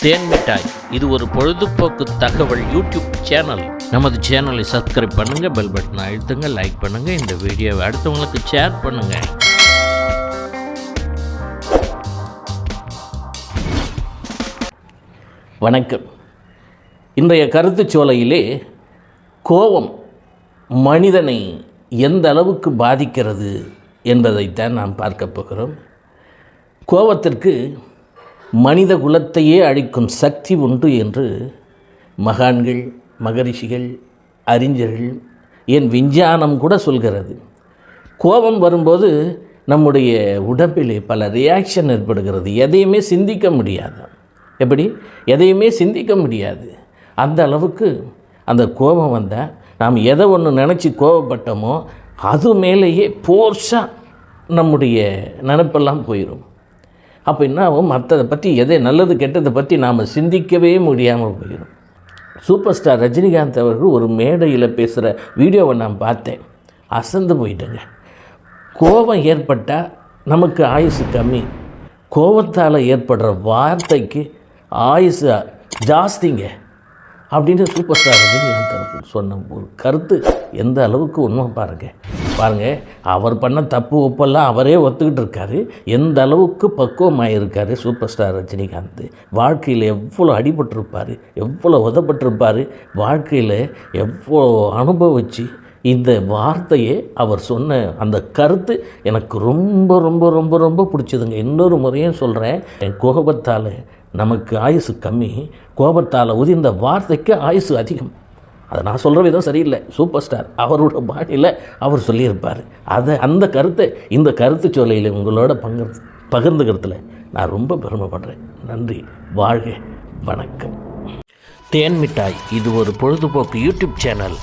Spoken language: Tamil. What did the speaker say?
தேன் மிட்டாய் இது ஒரு பொழுதுபோக்கு தகவல் யூடியூப் சேனல். நமது சேனலை சப்ஸ்கிரைப் பண்ணுங்க, பெல் பட்டனை அழுத்துங்க, லைக் பண்ணுங்க, இந்த வீடியோவை அடுத்தவங்களுக்கு ஷேர் பண்ணுங்க. வணக்கம். இன்றைய கருத்துச் சோலையிலே கோபம் மனிதனை எந்த அளவுக்கு பாதிக்கிறது என்பதைத்தான் நாம் பார்க்க போகிறோம். கோபத்திற்கு மனித குலத்தையே அழிக்கும் சக்தி உண்டு என்று மகான்கள், மகரிஷிகள், அறிஞர்கள், ஏன் விஞ்ஞானம் கூட சொல்கிறது. கோபம் வரும்போது நம்முடைய உடம்பிலே பல ரியாக்ஷன் ஏற்படுகிறது. எதையுமே சிந்திக்க முடியாது. எப்படி? எதையுமே சிந்திக்க முடியாது. அந்த அளவுக்கு அந்த கோபம் வந்தால் நாம் எதை ஒன்று நினச்சி கோபப்பட்டோமோ அது மேலேயே போர்ஸாக நம்முடைய நினைப்பெல்லாம் போயிடும். அப்போ என்ன ஆகும்? மற்றதை பற்றி எதை நல்லது கெட்டதை பற்றி நாம் சிந்திக்கவே முடியாமல் போயிடும். சூப்பர் ஸ்டார் ரஜினிகாந்த் அவர்கள் ஒரு மேடையில் பேசுகிற வீடியோவை நான் பார்த்தேன். அசந்து போயிட்டேங்க. கோபம் ஏற்பட்டால் நமக்கு ஆயுசு கம்மி, கோபத்தால் ஏற்படுற வார்த்தைக்கு ஆயுசு ஜாஸ்திங்க அப்படின்னு சூப்பர் ஸ்டார் ரஜினிகாந்த் அவர்கள் சொன்ன ஒரு கருத்து எந்த அளவுக்கு உண்மை பாருங்கள். அவர் பண்ண தப்பு ஒப்பெல்லாம் அவரே ஒத்துக்கிட்டு இருக்காரு. எந்த அளவுக்கு பக்குவமாக இருக்கார் சூப்பர் ஸ்டார் ரஜினிகாந்த். வாழ்க்கையில் எவ்வளோ அடிபட்டிருப்பார், எவ்வளோ உதப்பட்டிருப்பார், வாழ்க்கையில் எவ்வளோ அனுபவித்து இந்த வார்த்தையே அவர் சொன்ன அந்த கருத்து எனக்கு ரொம்ப ரொம்ப ரொம்ப ரொம்ப பிடிச்சதுங்க. இன்னொரு முறையும் சொல்கிறேன், என் கோபத்தால் நமக்கு ஆயுசு கம்மி, கோபத்தால் உதிர்ந்த வார்த்தைக்கு ஆயுசு அதிகம். அதை நான் சொல்கிற விதம் சரியில்லை. சூப்பர் ஸ்டார் அவரோட பாணியில் அவர் சொல்லியிருப்பார். அந்த கருத்தை இந்த கருத்து சொல்லையில் உங்களோட பகிர்ந்துக்கிறதுல நான் ரொம்ப பெருமைப்படுறேன். நன்றி. வாழ்க. வணக்கம். தேன் மிட்டாய் இது ஒரு பொழுதுபோக்கு யூடியூப் சேனல்.